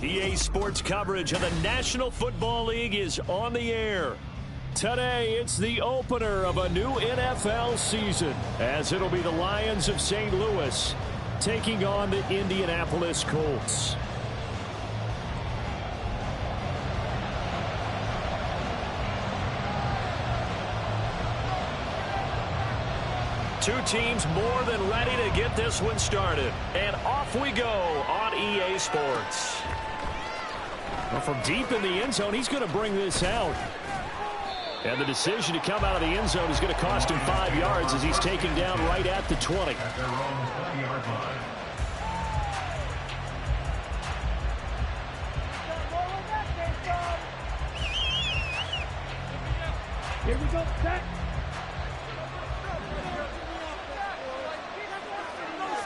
EA Sports coverage of the National Football League is on the air. Today, it's the opener of a new NFL season, as it'll be the Lions of St. Louis taking on the Indianapolis Colts. Two teams more than ready to get this one started. And off we go on EA Sports. Well, from deep in the end zone, he's going to bring this out. And the decision to come out of the end zone is going to cost him 5 yards as he's taken down right at the 20. At their own 20-yard line. Here we go, set.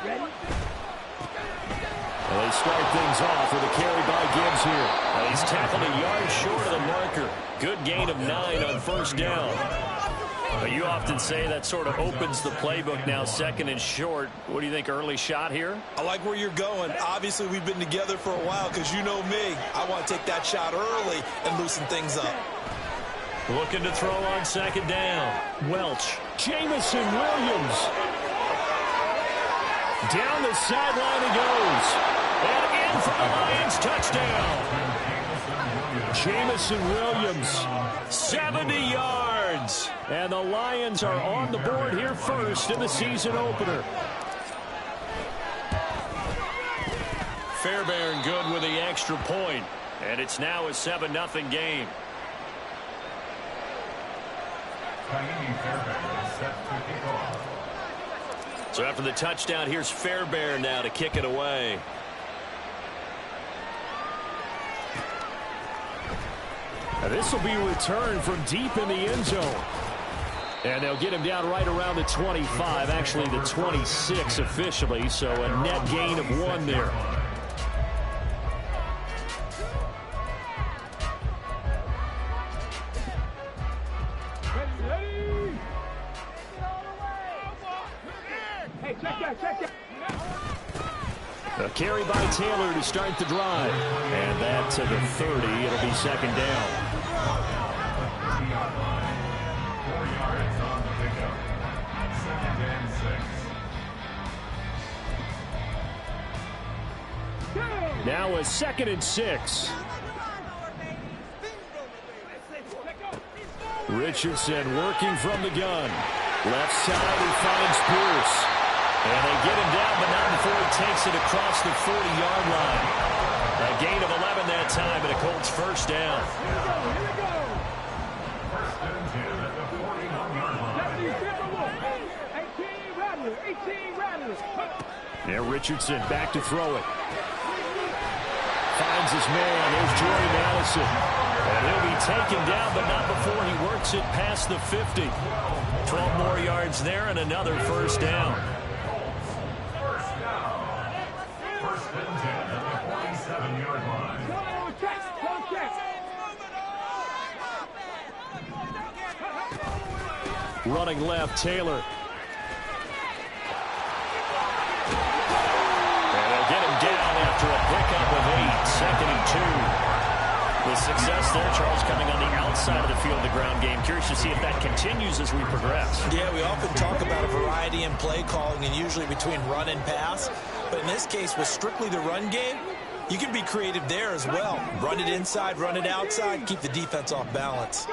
Ready? Well, they start things off with a carry by Gibbs here. Well, he's tackled a yard short of the marker. Good gain of 9 on first down. But you often say that sort of opens the playbook now, second and short. What do you think, early shot here? I like where you're going. Obviously, we've been together for a while because you know me. I want to take that shot early and loosen things up. Looking to throw on second down. Welch. Jamison Williams. Down the sideline he goes. And in for the Lions, touchdown. Jamison Williams, 70 yards. And the Lions are on the board here first in the season opener. Fairbairn good with the extra point. And it's now a 7-0 game. So after the touchdown, here's Fairbairn now to kick it away. Now this will be a return from deep in the end zone. And they'll get him down right around the 25, actually the 26 officially, so a net gain of 1 there. A carry by Taylor to start the drive. And that to the 30. It'll be second down. 4 yards on the pickup. 2nd and 6. Now a 2nd and 6. Richardson working from the gun. Left side, he finds Pierce. And they get him down, but not before he takes it across the 40-yard line. A gain of 11 that time, and a Colts first down. First and 10 at the 41-yard line. Yeah, Richardson back to throw it. Finds his man. There's Jordy Madison. And he'll be taken down, but not before he works it past the 50. 12 more yards there and another first down. First and 10 at the 47-yard line. Running left, Taylor. And they'll get him down after a pickup of 8, 2nd and 2. With success there, Charles, coming on the outside of the field, the ground game. Curious to see if that continues as we progress. Yeah, we often talk about a variety in play calling and usually between run and pass. But in this case, with strictly the run game, you can be creative there as well. Run it inside, run it outside, keep the defense off balance.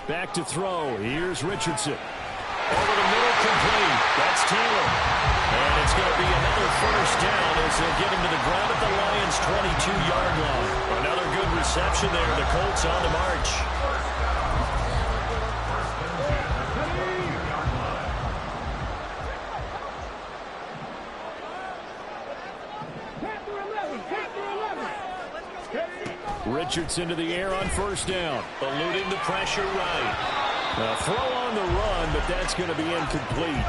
Back to throw. Here's Richardson. Over the middle, complete. That's Taylor. And it's going to be another first down as they'll get him to the ground at the Lions' 22-yard line. Another good reception there. The Colts on the march. Richardson to the air on first down. Eluding the pressure right. A throw on the run, but that's going to be incomplete.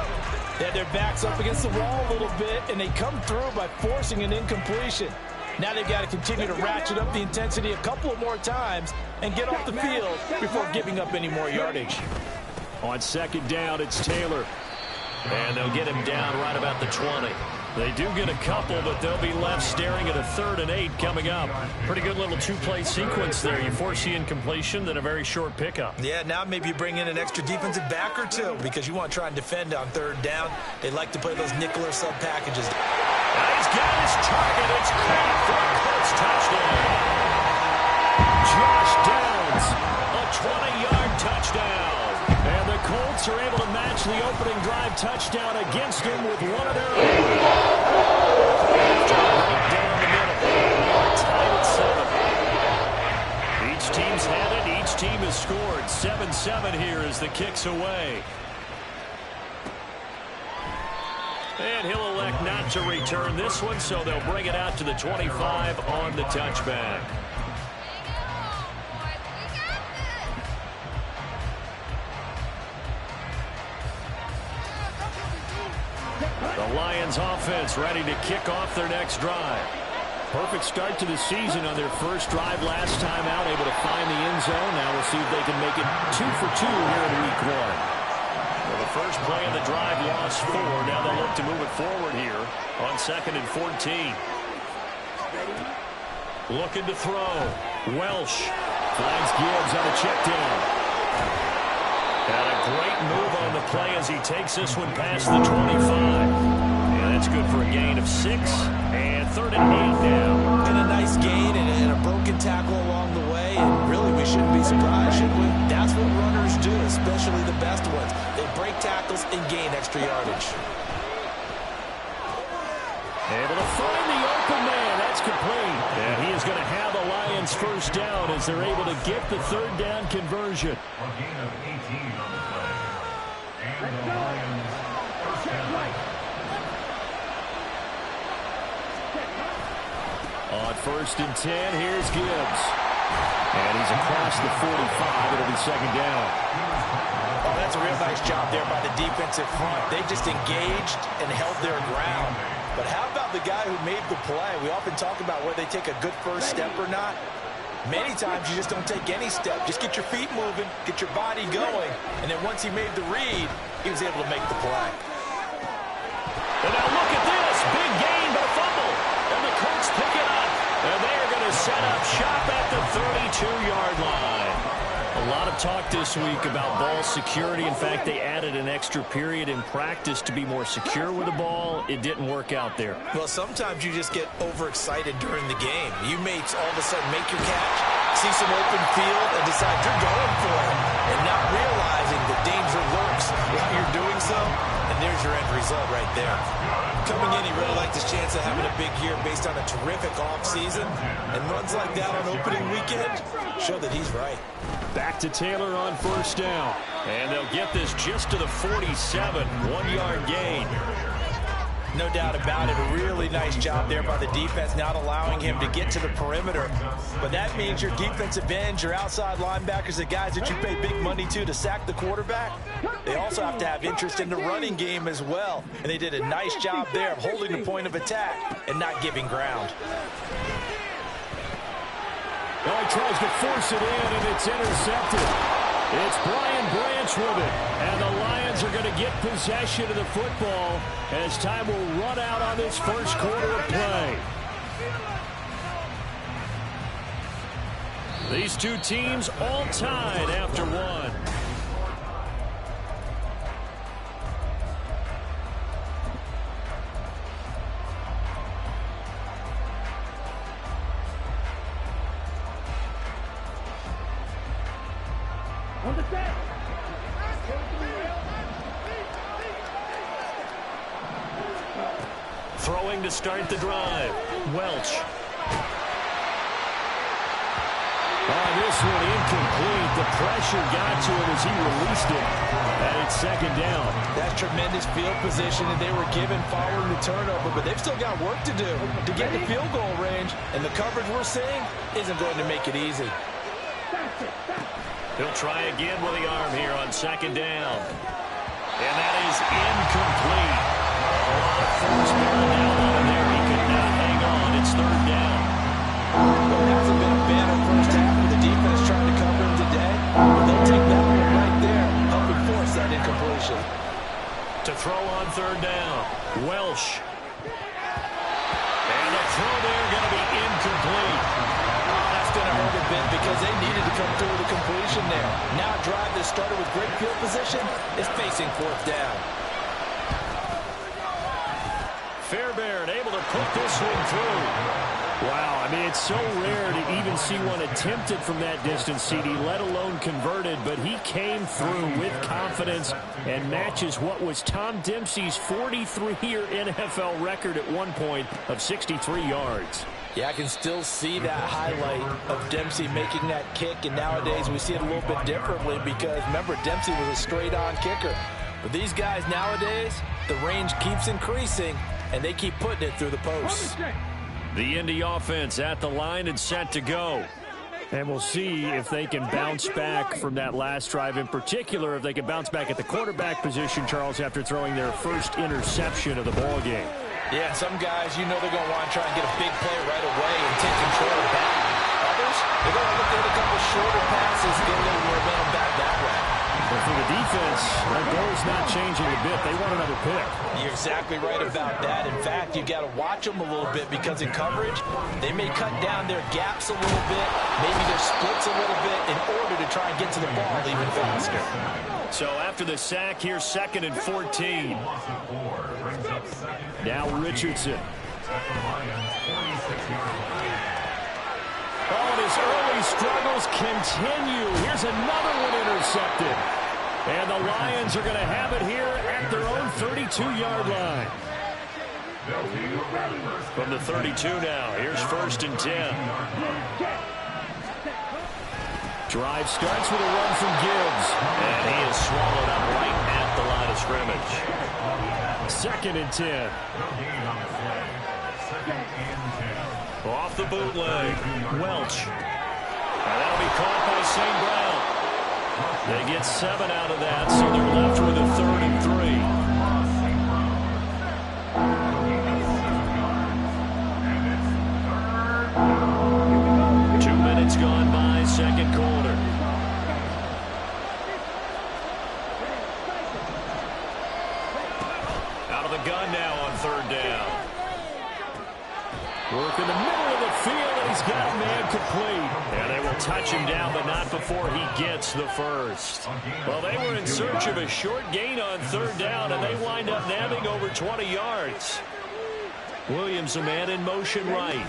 Yeah, their backs up against the wall a little bit, and they come through by forcing an incompletion. Now they've got to continue to ratchet up the intensity a couple of more times and get off the field before giving up any more yardage. On second down, it's Taylor. And they'll get him down right about the 20. They do get a couple, but they'll be left staring at a 3rd and 8 coming up. Pretty good little two-play sequence there. You force the incompletion, then a very short pickup. Yeah, now maybe you bring in an extra defensive back or two because you want to try and defend on 3rd down. They like to play those nickel or sub packages. He's got his target. It's caught for a Colts touchdown. Josh Downs, a 20-yard touchdown. And the Colts are able to match the opening drive touchdown against him with one of their own. Right down the middle. Tied at 7. Each team's had it. Each team has scored. 7-7 here as the kick's away. And he'll elect not to return this one, so they'll bring it out to the 25 on the touchback. The Lions offense ready to kick off their next drive. Perfect start to the season on their first drive last time out, able to find the end zone. Now we'll see if they can make it 2 for 2 here in week 1. Well, the first play of the drive lost 4. Now they'll look to move it forward here on 2nd and 14. Looking to throw. Welsh flags Gibbs on a check down. And a great move on the play as he takes this one past the 25. And that's good for a gain of 6. And 3rd and 8 now. And a nice gain and a broken tackle along the way. And really, we shouldn't be surprised, should we? That's what runners do, especially the best ones. They break tackles and gain extra yardage. Able to find the open man. That's complete. And he is going to have the Lions first down as they're able to get the 3rd down conversion. A gain of 18 on the play. And the Lions first down. On 1st and 10, here's Gibbs. And he's across the 45. It'll be 2nd down. Oh, that's a real nice job there by the defensive front. They just engaged and held their ground. But how about the guy who made the play? We often talk about whether they take a good first step or not. Many times you just don't take any step. Just get your feet moving, get your body going. And then once he made the read, he was able to make the play. And now look at this. Big gain, but a fumble. And the Colts pick it up. And they are going to set up shop at the 32-yard line. A lot of talk this week about ball security. In fact, they added an extra period in practice to be more secure with the ball. It didn't work out there. Well, sometimes you just get overexcited during the game. You may all of a sudden make your catch, see some open field, and decide you're going for it, and not realizing the danger lurks while you're doing so. And there's your end result right there. Coming in, he really liked his chance of having a big year based on a terrific offseason. And runs like that on opening weekend show that he's right. Back to Taylor on 1st down. And they'll get this just to the 47, 1-yard gain. No doubt about it. A really nice job there by the defense, not allowing him to get to the perimeter. But that means your defensive ends, your outside linebackers, the guys that you pay big money to sack the quarterback, they also have to have interest in the running game as well. And they did a nice job there of holding the point of attack and not giving ground. Well, he tries to force it in, and it's intercepted. It's Brian Branch with it. And the Lions are going to get possession of the football as time will run out on this first quarter of play. These two teams all tied after one. On the set. Throwing to start the drive. Welch. This one incomplete. The pressure got to him as he released it. And it's 2nd down. That's tremendous field position that they were given following the turnover, but they've still got work to do to get the field goal range. And the coverage we're seeing isn't going to make it easy. He'll try again with the arm here on 2nd down. And that is incomplete. A lot of force bearing down on him there. He could not hang on. It's 3rd down. Well, it hasn't been a banner first half with the defense trying to cover him today. But they'll take that one right there, helping force that incompletion. To throw on 3rd down. Welsh. that started with great field position is facing fourth down. Fairbairn able to put this one through. Wow, I mean, it's so rare to even see one attempted from that distance, CD, let alone converted, but he came through with confidence and matches what was Tom Dempsey's 43-year NFL record at one point of 63 yards. Yeah, I can still see that highlight of Dempsey making that kick, and nowadays we see it a little bit differently because, remember, Dempsey was a straight-on kicker. But these guys nowadays, the range keeps increasing, and they keep putting it through the posts. The Indy offense at the line and set to go. And we'll see if they can bounce back from that last drive, in particular, if they can bounce back at the quarterback position, Charles, after throwing their first interception of the ball game. Yeah, some guys, you know they're going to want to try and get a big play right away and take control back. Others, they're going to look at a couple shorter passes, get a little momentum back that way. But for the defense, their goal's not changing a bit. They want another pick. You're exactly right about that. In fact, you've got to watch them a little bit because in coverage, they may cut down their gaps a little bit, maybe their splits a little bit in order to try and get to the ball even faster. So after the sack, here's 2nd and 14. Now Richardson. Oh, and his early struggles continue. Here's another one intercepted. And the Lions are going to have it here at their own 32-yard line. From the 32 now, here's 1st and 10. Drive starts with a run from Gibbs. And he is swallowed up right at the line of scrimmage. 2nd and 10. Off the bootleg. Welch. And that'll be caught by St. Brown. They get 7 out of that, so they're left with a 3rd and 3. 2 minutes gone by, second quarter. Out of the gun now on 3rd down. Work in the middle of the field, and he's got a man complete. And they will touch him down, but not before he gets the first. Well, they were in search of a short gain on 3rd down, and they wind up nabbing over 20 yards. Williams, a man in motion right.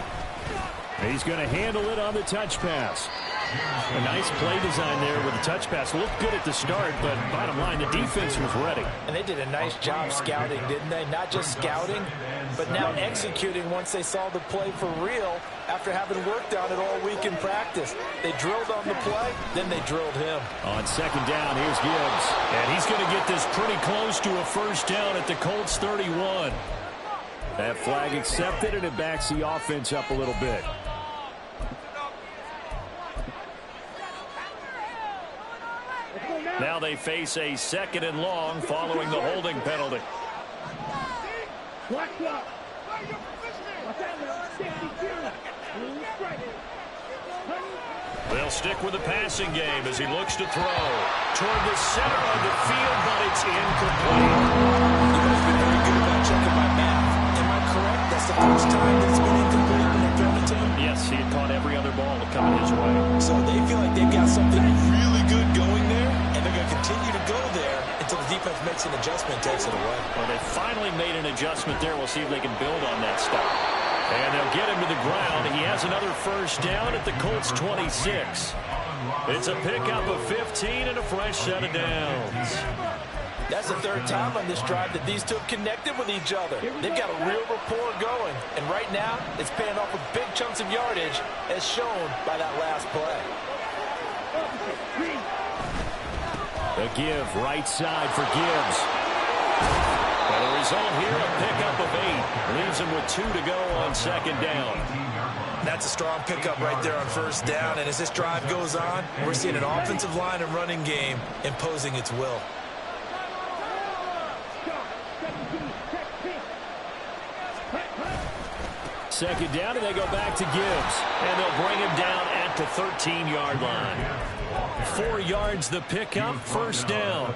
He's going to handle it on the touch pass. A nice play design there with the touch pass. Looked good at the start, but bottom line, the defense was ready. And they did a nice job scouting, didn't they? Not just scouting, but now executing once they saw the play for real after having worked on it all week in practice. They drilled on the play, then they drilled him. On 2nd down, here's Gibbs. And he's going to get this pretty close to a 1st down at the Colts 31. That flag accepted, and it backs the offense up a little bit. Now they face a 2nd and long following the holding penalty. They'll stick with the passing game as he looks to throw toward the center of the field, but it's incomplete. You guys have been very good about checking my math. Am I correct? That's the first time that's been incomplete when they've thrown it to him? Yes, he had caught every other ball coming his way. So they feel like they've got something really good going there, and they're going to continue to go there until the defense makes an adjustment and takes it away. Well, they finally made an adjustment there. We'll see if they can build on that stuff. And they'll get him to the ground. He has another 1st down at the Colts 26. It's a pickup of 15 and a fresh set of downs. That's the 3rd time on this drive that these two have connected with each other. They've got a real rapport going. And right now, it's paying off with big chunks of yardage, as shown by that last play. The give, right side for Gibbs. And the result here, a pickup of 8. Leaves him with 2 to go on 2nd down. That's a strong pickup right there on 1st down. And as this drive goes on, we're seeing an offensive line and running game imposing its will. Second down, and they go back to Gibbs. And they'll bring him down at the 13-yard line. 4 yards the pickup, 1st down.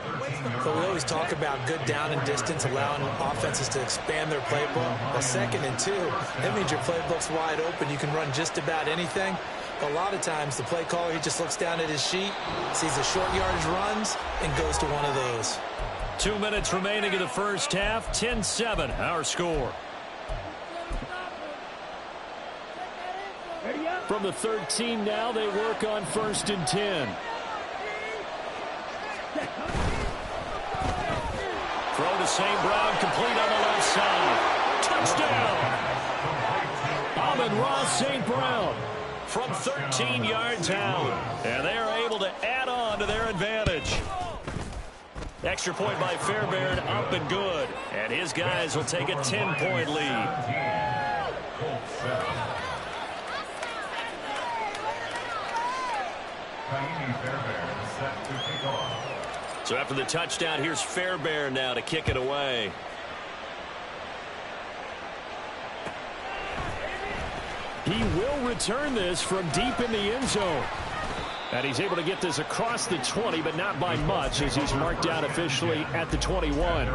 But we always talk about good down and distance, allowing offenses to expand their playbook. Well, 2nd and 2, that means your playbook's wide open. You can run just about anything. A lot of times the play caller, he just looks down at his sheet, sees the short yardage runs, and goes to one of those. 2 minutes remaining in the first half. 10-7, our score. From the 13 now, they work on 1st and 10. Throw to St. Brown, complete on the left side. Touchdown! Amon-Ra St. Brown from 13 yards out. And they are able to add on to their advantage. Extra point by Fairbairn, up and good. And his guys will take a 10-point lead. So after the touchdown, here's Fairbairn now to kick it away. He will return this from deep in the end zone. And he's able to get this across the 20, but not by much, as he's marked down officially at the 21.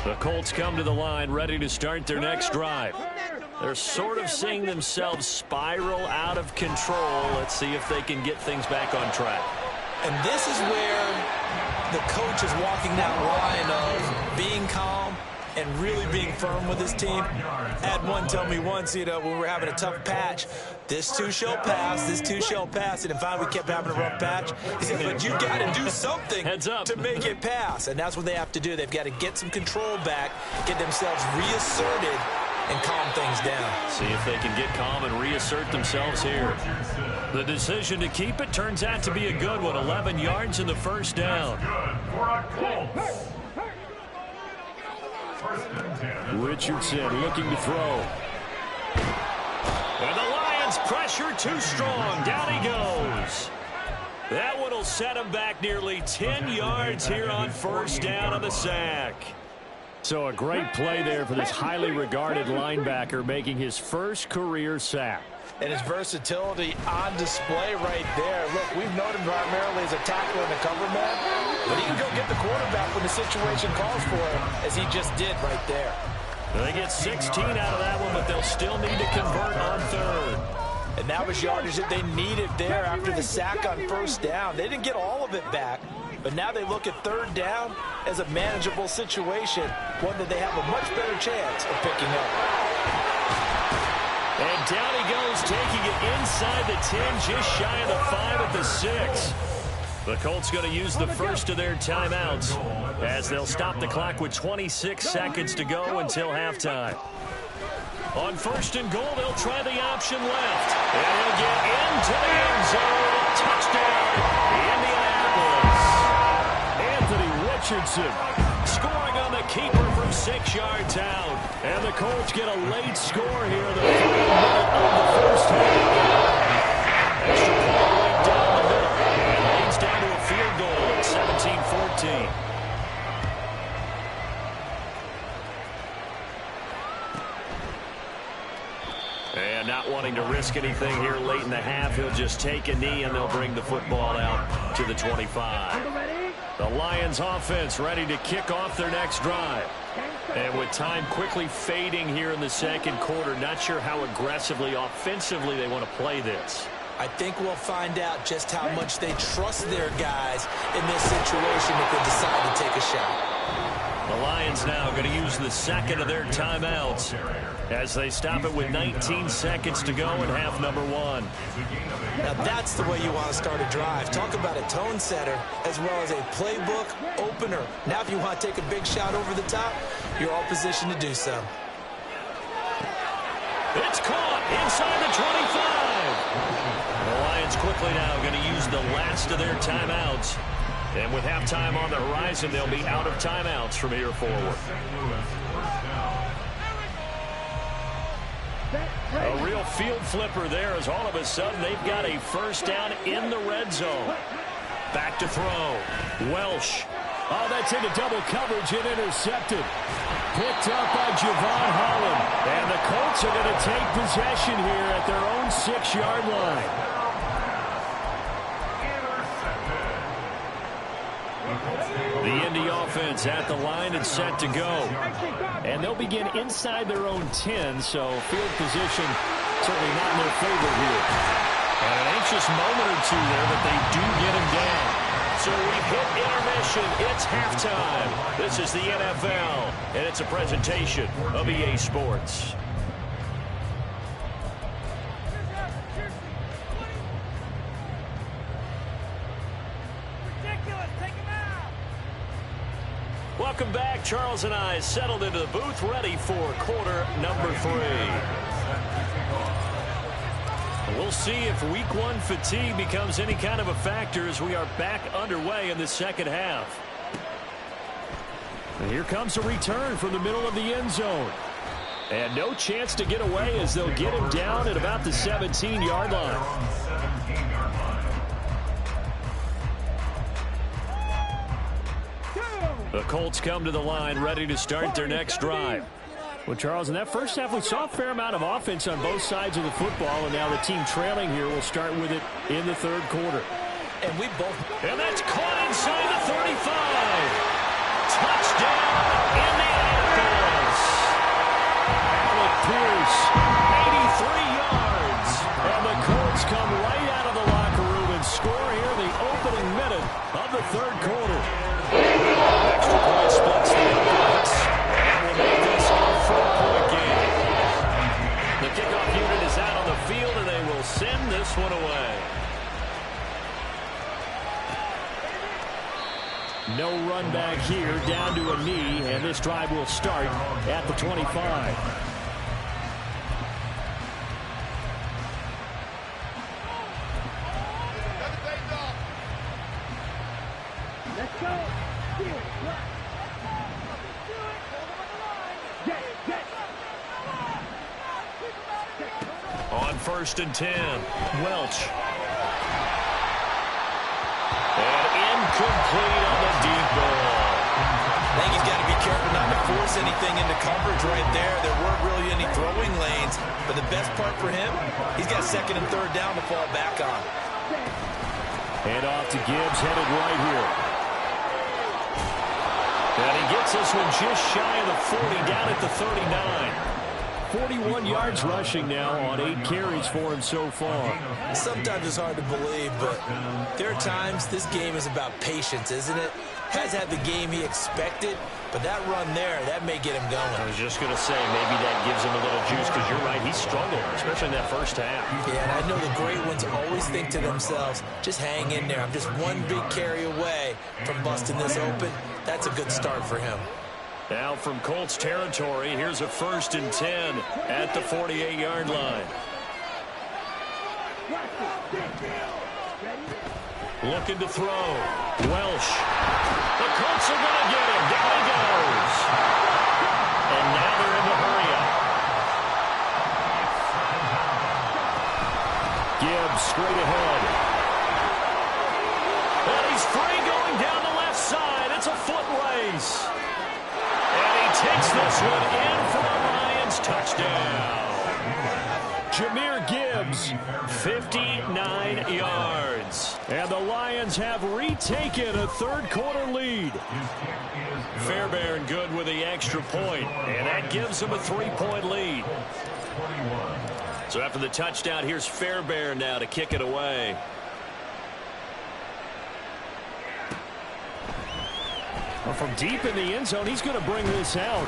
The Colts come to the line, ready to start their next drive. They're sort of seeing themselves spiral out of control. Let's see if they can get things back on track. And this is where the coach is walking that line of being calm and really being firm with his team. Had one tell me once, when we were having a tough patch, this too shall pass, this too shall pass. And finally we kept having a rough patch. He said, but you got to do something to make it pass. And that's what they have to do. They've got to get some control back, get themselves reasserted, and calm things down. See if they can get calm and reassert themselves here. The decision to keep it turns out to be a good one. 11 yards in the first down. Richardson looking to throw. And the Lions pressure too strong. Down he goes. That one will set him back nearly 10 yards here on first down on the sack. So a great play there for this highly regarded linebacker, making his first career sack. And his versatility on display right there. Look, we've known him primarily as a tackler and a cover man, but he can go get the quarterback when the situation calls for him, as he just did right there. They get 16 out of that one, but they'll still need to convert on third. And that was yardage that they needed there after the sack on first down. They didn't get all of it back, but now they look at third down as a manageable situation, one that they have a much better chance of picking up. And down he goes, taking it inside the 10, just shy of the 5 at the 6. The Colts going to use the first of their timeouts as they'll stop the clock with 26 seconds to go until halftime. On first and goal, they'll try the option left. And he'll get into the end zone. Touchdown, Indianapolis. Anthony Richardson scoring on the keeper from 6 yards out. And the Colts get a late score here, the final minute of the first half. Extra point right down the middle. And leads down to a field goal at 17-14. And not wanting to risk anything here late in the half, he'll just take a knee and they'll bring the football out to the 25. The Lions offense ready to kick off their next drive. And with time quickly fading here in the second quarter, not sure how aggressively, offensively they want to play this. I think we'll find out just how much they trust their guys in this situation if they decide to take a shot. The Lions now going to use the second of their timeouts as they stop it with 19 seconds to go in half number one. Now that's the way you want to start a drive. Talk about a tone setter as well as a playbook opener. Now if you want to take a big shot over the top, you're all positioned to do so. It's caught inside the 25. The Lions quickly now going to use the last of their timeouts. And with halftime on the horizon, they'll be out of timeouts from here forward. A real field flipper there as all of a sudden they've got a first down in the red zone. Back to throw. Welsh. Oh, that's into double coverage and intercepted. Picked up by Javon Holland. And the Colts are going to take possession here at their own 6-yard line. The Indy offense at the line and set to go. And they'll begin inside their own 10, so field position certainly not in their favor here. And an anxious moment or two there, but they do get him down. So we've hit intermission. It's halftime. This is the NFL, and it's a presentation of EA Sports. Welcome back. Charles and I settled into the booth, ready for quarter number 3. We'll see if week 1 fatigue becomes any kind of a factor as we are back underway in the second half. And here comes a return from the middle of the end zone. And no chance to get away as they'll get him down at about the 17-yard line. The Colts come to the line ready to start their next drive. Well, Charles, in that first half, we saw a fair amount of offense on both sides of the football, and now the team trailing here will start with it in the third quarter. And that's caught inside the 35. Touchdown, Indianapolis. Alec Pierce, 83 yards. And the Colts come right out of the locker room and score here in the opening minute of the third quarter. Extra point splits the uprights. And will make this a 4-point game. The kickoff unit is out on the field, and they will send this one away. No run back here, down to a knee, and this drive will start at the 25. Let's go. On 1st and 10, Welch. And incomplete on the deep ball. I think he's got to be careful not to force anything into coverage right there. There weren't really any throwing lanes, but the best part for him, he's got 2nd and 3rd down to fall back on. And off to Gibbs, headed right here. And he gets this one just shy of the 40, down at the 39. 41 yards rushing now on 8 carries for him so far. Sometimes it's hard to believe, but there are times this game is about patience, isn't it? Has had the game he expected, but that run there, that may get him going. I was just going to say, maybe that gives him a little juice, because you're right, he struggled, especially in that first half. Yeah, and I know the great ones always think to themselves, just hang in there. I'm just one big carry away from busting this open. That's a good start for him. Now from Colts territory, here's a 1st and 10 at the 48-yard line. Looking to throw. Welsh. The Colts are going to get him. Down he goes. And now they're in the hurry-up. Gibbs straight ahead. And he's free going down the left side. It's a foot race. Takes this one in for the Lions. Touchdown. Jahmyr Gibbs, 59 yards. And the Lions have retaken a third-quarter lead. Fairbairn good with the extra point, and that gives them a 3-point lead. So after the touchdown, here's Fairbairn now to kick it away. From deep in the end zone, he's going to bring this out.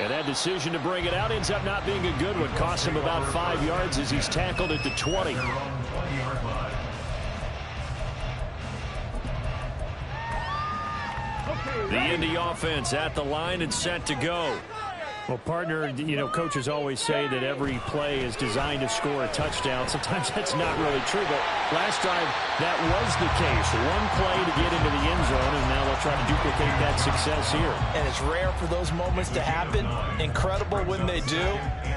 And that decision to bring it out ends up not being a good one. Costs him about 5 yards as he's tackled at the 20. The Indy offense at the line and set to go. Well, partner, you know, coaches always say that every play is designed to score a touchdown. Sometimes that's not really true, but last drive that was the case. One play to get into the end zone, and now they'll try to duplicate that success here. And it's rare for those moments to happen. Incredible when they do.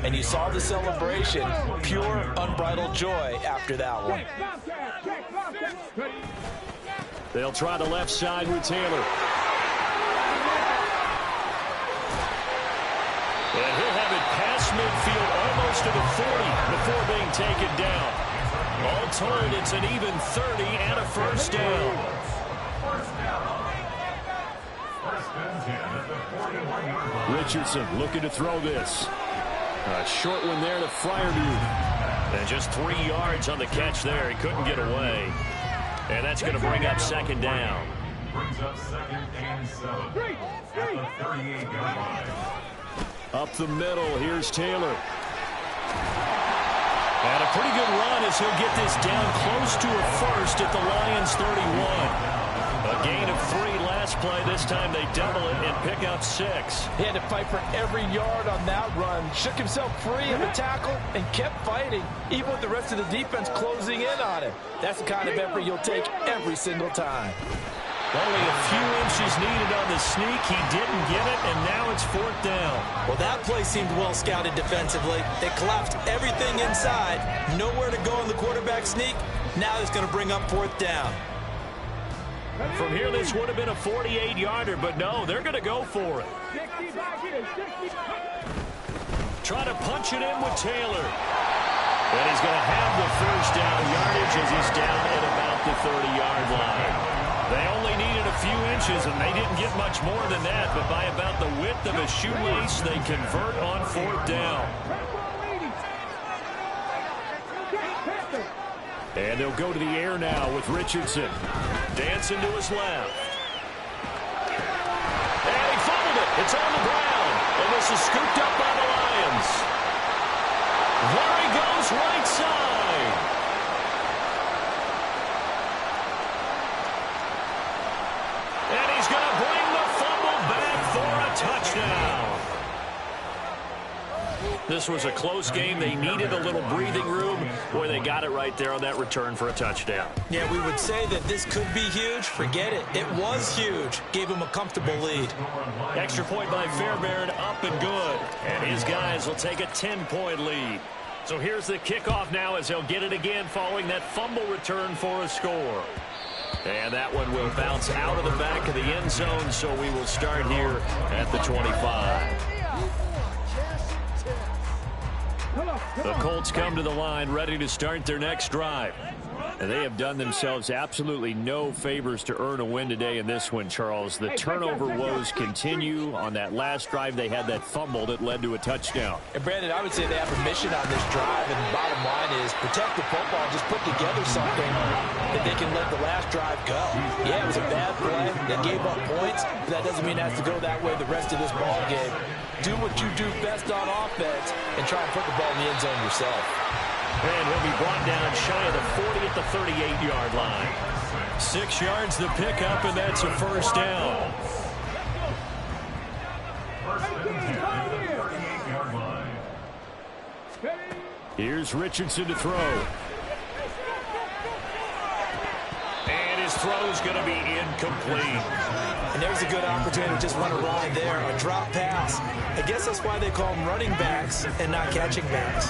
And you saw the celebration. Pure, unbridled joy after that one. They'll try the left side with Taylor. And he'll have it past midfield almost to the 40 before being taken down. All told, it's an even 30 and a first down. and 10 at the 41-yard line. Richardson looking to throw this. A short one there to Fryermuth. And just 3 yards on the catch there. He couldn't get away. And that's going to bring up second down. Brings up 2nd and 7 at the 38-yard line. Up the middle, here's Taylor. And a pretty good run as he'll get this down close to a first at the Lions 31. A gain of 3 last play. This time they double it and pick up 6. He had to fight for every yard on that run. Shook himself free of the tackle and kept fighting, even with the rest of the defense closing in on him. That's the kind of effort you'll take every single time. Only a few inches needed on the sneak. He didn't get it, and now it's 4th down. Well, that play seemed well scouted defensively. They collapsed everything inside. Nowhere to go on the quarterback sneak. Now it's going to bring up 4th down. From here, this would have been a 48-yarder, but no, they're going to go for it. Try to punch it in with Taylor. And he's going to have the first down yardage as he's down at about the 30-yard line. They only needed a few inches, and they didn't get much more than that, but by about the width of a shoelace, they convert on 4th down. And they'll go to the air now with Richardson. Dancing to his left. And he fumbled it. It's on the ground. And this is scooped up by the Lions. There he goes, right side. And he's going to bring the fumble back for a touchdown. This was a close game. They needed a little breathing room. Boy, they got it right there on that return for a touchdown. Yeah, we would say that this could be huge. Forget it. It was huge. Gave him a comfortable lead. Extra point by Fairbairn, up and good. And his guys will take a 10-point lead. So here's the kickoff now as they'll get it again following that fumble return for a score. And that one will bounce out of the back of the end zone, so we will start here at the 25. The Colts come to the line ready to start their next drive. And they have done themselves absolutely no favors to earn a win today in this one, Charles. The turnover woes continue. On that last drive, they had that fumble that led to a touchdown. And, Brandon, I would say they have a mission on this drive, and the bottom line is protect the football, just put together something that they can let the last drive go. Yeah, it was a bad play. They gave up points, but that doesn't mean it has to go that way the rest of this ball game. Do what you do best on offense and try and put the ball in the end zone yourself. And he'll be brought down shy of the 40 at the 38-yard line. 6 yards the pickup, and that's a first down. Here's Richardson to throw. And his throw's going to be incomplete. And there's a good opportunity to just run a ride there, a drop pass. I guess that's why they call them running backs and not catching backs.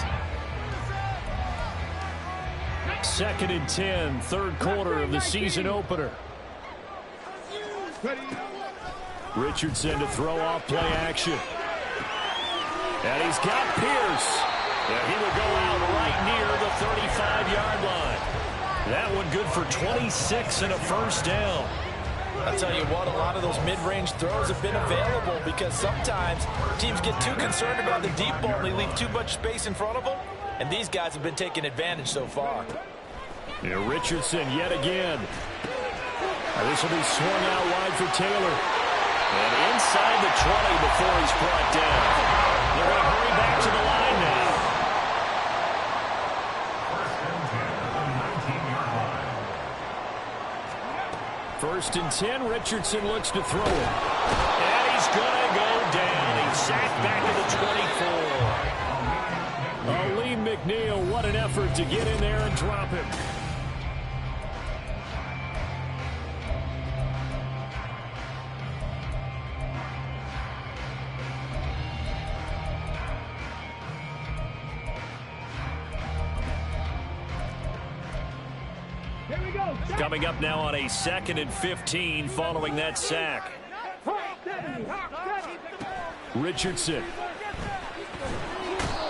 2nd and 10, third quarter of the season opener. Richardson to throw off play action. And he's got Pierce. And he will go out right near the 35-yard line. That one good for 26 and a first down. I'll tell you what, a lot of those mid-range throws have been available because sometimes teams get too concerned about the deep ball and they leave too much space in front of them. And these guys have been taking advantage so far. And Richardson yet again. This will be swung out wide for Taylor. And inside the 20 before he's brought down. They're going to hurry back to the line now. First and 10, Richardson looks to throw it. And he's going to go down. He's sacked back at the 24. Lee McNeil, what an effort to get in there and drop him. Coming up now on a 2nd and 15 following that sack. Richardson.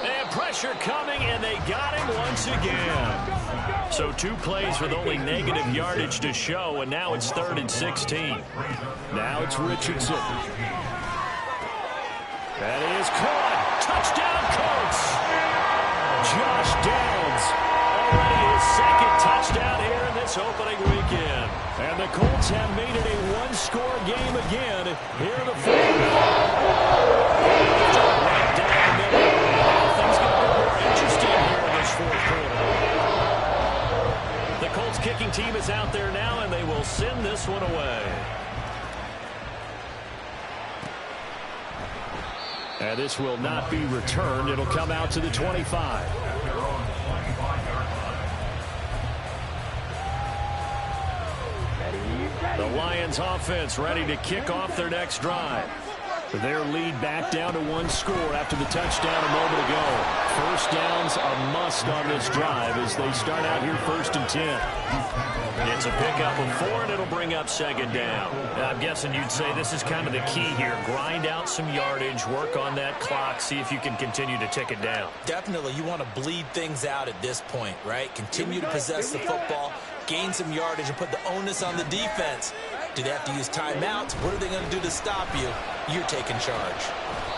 And pressure pressure coming, and they got him once again. So 2 plays with only negative yardage to show, and now it's 3rd and 16. Now it's Richardson. That is caught. Touchdown, Colts. Josh Downs, already his 2nd touchdown here in this opening weekend. And the Colts have made it a 1-score game again here in the 4th. Right down the middle. Now things get a bit more interesting here in this 4th quarter. The Colts kicking team is out there now, and they will send this one away. And this will not be returned. It'll come out to the 25. The Lions offense ready to kick off their next drive. Their lead back down to 1 score after the touchdown a moment ago. First downs a must on this drive as they start out here 1st and 10. It's a pickup of 4, and it'll bring up 2nd down. I'm guessing you'd say this is kind of the key here. Grind out some yardage, work on that clock, see if you can continue to tick it down. Definitely, you want to bleed things out at this point, right? Continue to possess the football, gain some yardage, and put the onus on the defense. Do they have to use timeouts? What are they going to do to stop you? You're taking charge.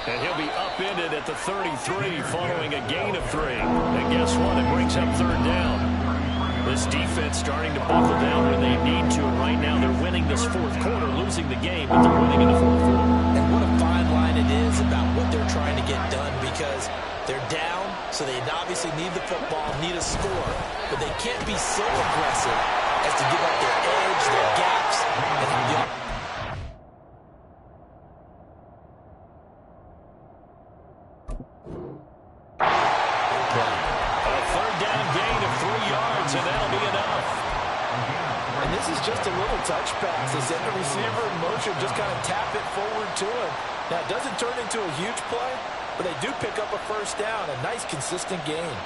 And he'll be upended at the 33 following a gain of 3. And guess what? It brings up 3rd down. This defense starting to buckle down when they need to. And right now they're winning this 4th quarter, losing the game, but they're winning in the 4th quarter. And what a fine line it is about what they're trying to get done, because they're down, so they obviously need the football, need a score. But they can't be so aggressive as to give up their edge, their gaps, and and that'll be enough. And this is just a little touch pass. They send the receiver in motion, just kind of tap it forward to him. Now, it doesn't turn into a huge play, but they do pick up a 1st down. A nice, consistent gain.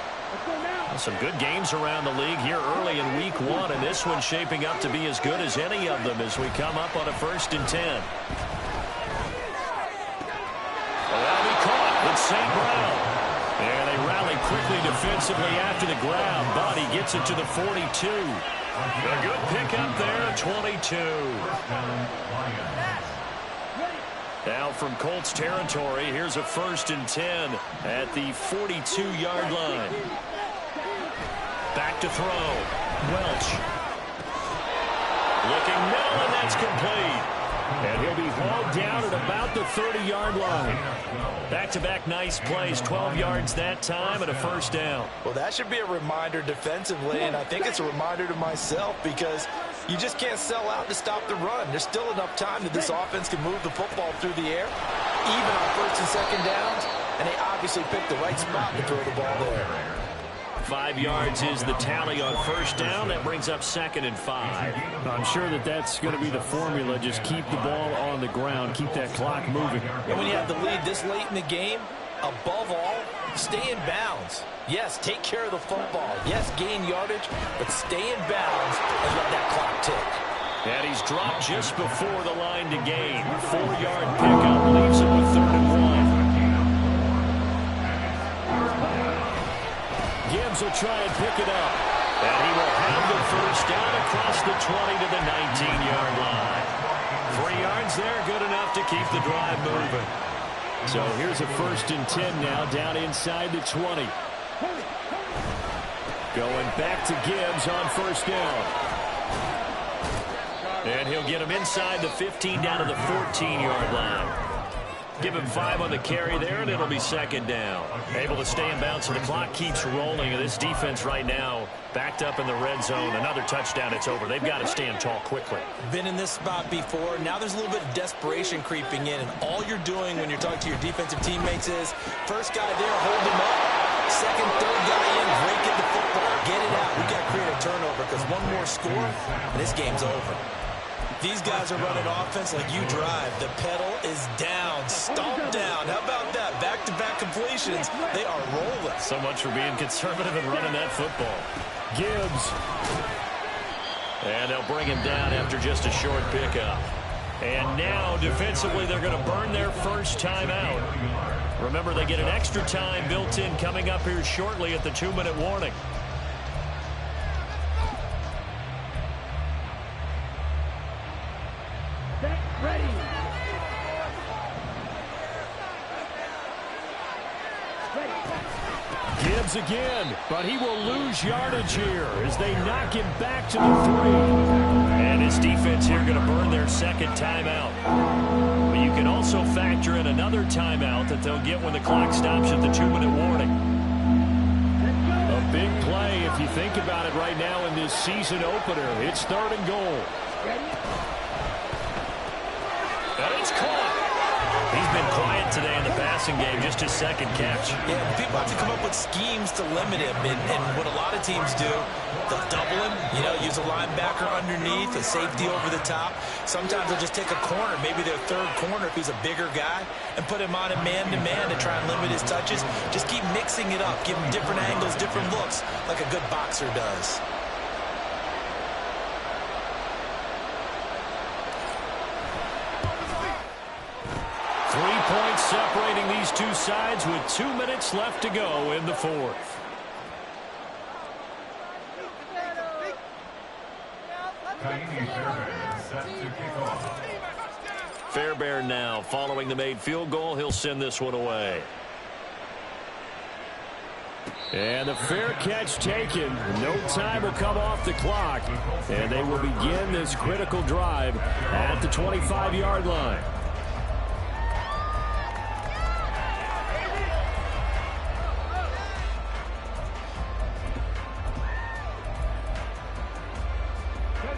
Some good games around the league here early in week 1, and this one's shaping up to be as good as any of them as we come up on a 1st and 10. Well, that'll be caught with St. Brown. And they rally quickly defensively after the grab, but he gets it to the 42. A good pickup there, 22. Now from Colts territory, here's a 1st and 10 at the 42-yard line. Back to throw. Welch. Looking middle, and that's complete. And he'll be hauled down at about the 30-yard line. Back-to-back nice plays, 12 yards that time and a 1st down. Well, that should be a reminder defensively, and I think it's a reminder to myself because you just can't sell out to stop the run. There's still enough time that this offense can move the football through the air, even on 1st and 2nd downs, and they obviously picked the right spot to throw the ball there. 5 yards is the tally on 1st down. That brings up 2nd and 5. I'm sure that's going to be the formula. Just keep the ball on the ground. Keep that clock moving. And when you have the lead this late in the game, above all, stay in bounds. Yes, take care of the football. Yes, gain yardage, but stay in bounds and let that clock tick. And he's dropped just before the line to gain. 4-yard pickup leaves him with 3rd and 1. Gibbs will try and pick it up. And he will have the 1st down across the 20 to the 19-yard line. 3 yards there, good enough to keep the drive moving. So here's a 1st and 10 now, down inside the 20. Going back to Gibbs on 1st down. And he'll get him inside the 15 down to the 14-yard line. Give him 5 on the carry there, and it'll be 2nd down. Able to stay in bounds, so the clock keeps rolling. And this defense right now backed up in the red zone. Another touchdown, it's over. They've got to stand tall quickly. Been in this spot before. Now there's a little bit of desperation creeping in, and all you're doing when you're talking to your defensive teammates is, first guy there, hold him up. Second, third guy in, break it the football. Get it out. We've got to create a turnover because one more score, and this game's over. These guys are running offense like you drive. The pedal is down, stomped down. How about that? Back-to-back completions. They are rolling. So much for being conservative and running that football. Gibbs. And they'll bring him down after just a short pickup. And now, defensively, they're going to burn their first timeout. Remember, they get an extra time built in coming up here shortly at the 2-minute warning. Set, ready. Gibbs again, but he will lose yardage here as they knock him back to the 3. And his defense here going to burn their second timeout. But you can also factor in another timeout that they'll get when the clock stops at the 2-minute warning. A big play if you think about it right now in this season opener. It's 3rd and goal. And it's caught. He's been quiet today in the passing game, just his second catch. Yeah, people have to come up with schemes to limit him, and what a lot of teams do, they'll double him, use a linebacker underneath, a safety over the top. Sometimes they'll just take a corner, maybe their 3rd corner if he's a bigger guy, and put him on a man-to-man to try and limit his touches. Just keep mixing it up, give him different angles, different looks, like a good boxer does. Points separating these two sides with 2 minutes left to go in the 4th. Fairbairn now following the made field goal. He'll send this one away. And the fair catch taken. No time will come off the clock. And they will begin this critical drive at the 25-yard line.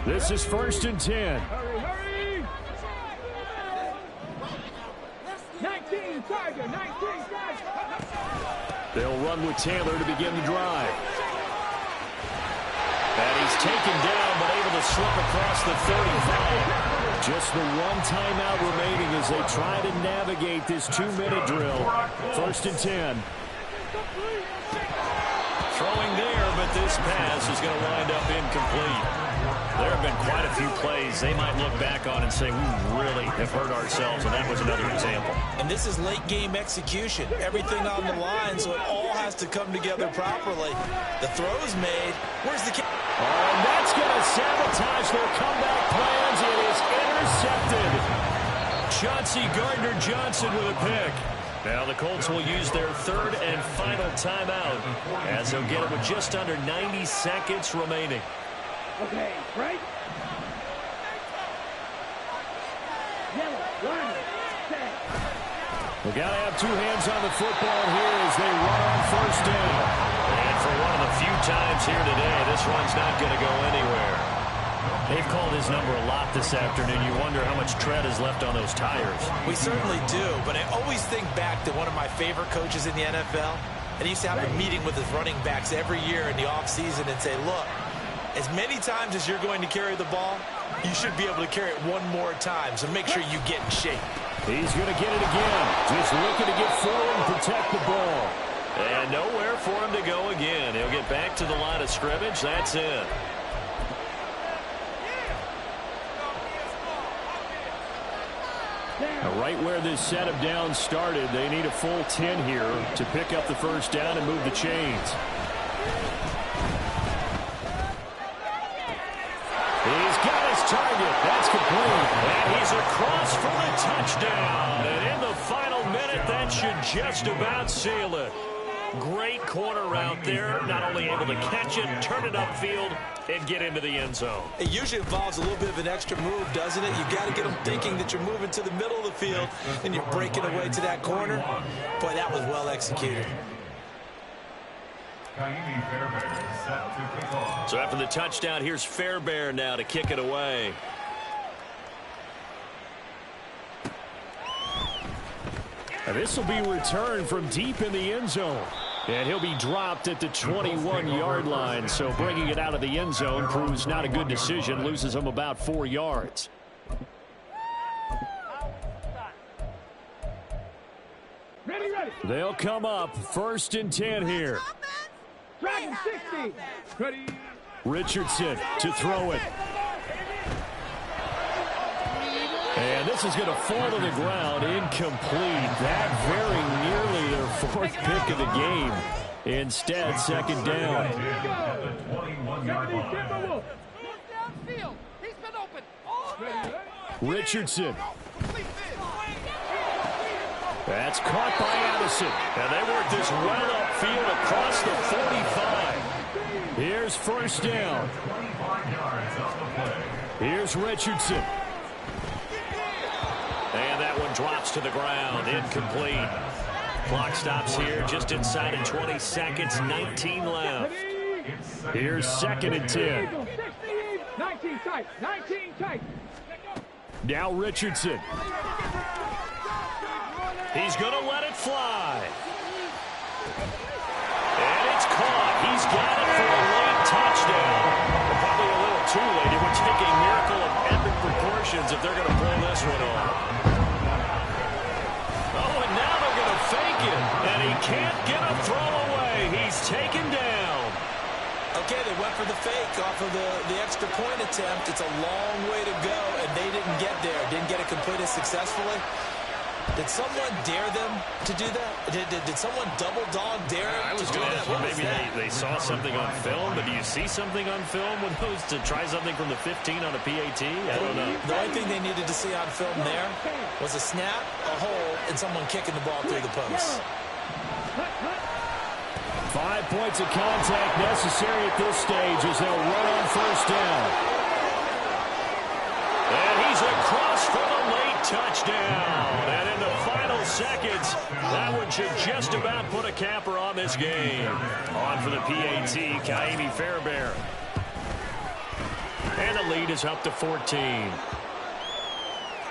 This is 1st and 10. Hurry, hurry. 19, Tiger, 19, Tiger. They'll run with Taylor to begin the drive. And he's taken down, but able to slip across the 35. Just the one timeout remaining as they try to navigate this 2-minute drill. 1st and 10. Throwing there, but this pass is going to wind up incomplete. There have been quite a few plays they might look back on and say, we really have hurt ourselves, and that was another example. And this is late-game execution. Everything on the line, so it all has to come together properly. The throw's made. Where's the kick? Oh, and that's going to sabotage their comeback plans. It is intercepted. Chauncey Gardner-Johnson with a pick. Now the Colts will use their 3rd and final timeout as they'll get it with just under 90 seconds remaining. Okay, right? Yellow, line, set. We got to have 2 hands on the football here as they run on 1st down. And for one of the few times here today, this one's not going to go anywhere. They've called his number a lot this afternoon. You wonder how much tread is left on those tires. We certainly do, but I always think back to one of my favorite coaches in the NFL, and he used to have a meeting with his running backs every year in the offseason and say, look, as many times as you're going to carry the ball, you should be able to carry it one more time, so make sure you get in shape. He's going to get it again. Just looking to get forward and protect the ball. And nowhere for him to go again. He'll get back to the line of scrimmage. That's it. Now, right where this set of downs started, they need a full 10 here to pick up the 1st down and move the chains. He's got his target. That's complete. And he's across for the touchdown. And in the final minute, that should just about seal it. Great corner out there. Not only able to catch it, turn it upfield, and get into the end zone. It usually involves a little bit of an extra move, doesn't it? You got to get them thinking that you're moving to the middle of the field and you're breaking away to that corner. Boy, that was well executed. So after the touchdown, here's Fairbairn now to kick it away. And this will be returned from deep in the end zone. And he'll be dropped at the 21-yard line. So bringing it out of the end zone proves not a good decision. Loses him about 4 yards. Ready, ready. They'll come up 1st and 10 here. Dragon 60. Ready. Richardson to throw it. And this is going to fall to the ground, incomplete. That very nearly their fourth pick of the game. Instead, second down. Richardson. That's caught by Addison. And they work this well upfield across the 45. Here's first down. Here's Richardson. And that one drops to the ground. Incomplete. Clock stops here just inside of 20 seconds. 19 left. Here's second and 10. 19 tight. 19 tight. Now Richardson. He's going to let it fly. And it's caught. He's got it for a late touchdown. Probably a little too late. It would take a miracle of epic proportions if they're going to pull this one off. Oh, and now they're going to fake it. And he can't get a throw away. He's taken down. Okay, they went for the fake off of the extra point attempt. It's a long way to go, and they didn't get there. Didn't get it completed successfully. Did someone dare them to do that? Did someone double dog dare I was to do going to that? ask you, maybe they saw something on film, but do you see something on film with those to try something from the 15 on a PAT? I don't know. The only thing they needed to see on film there was a snap, a hole, and someone kicking the ball through the post. 5 points of contact necessary at this stage as they'll run on first down. And he's across for the late touchdown. And in the final seconds, that one should just about put a capper on this game. On for the PAT, Kaimi Fairbairn. And the lead is up to 14.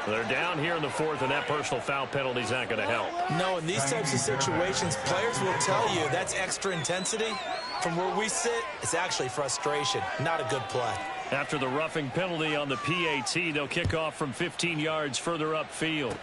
They're down here in the fourth, and that personal foul penalty is not going to help. No, in these types of situations, players will tell you that's extra intensity. From where we sit, it's actually frustration, not a good play. After the roughing penalty on the PAT, they'll kick off from 15 yards further upfield.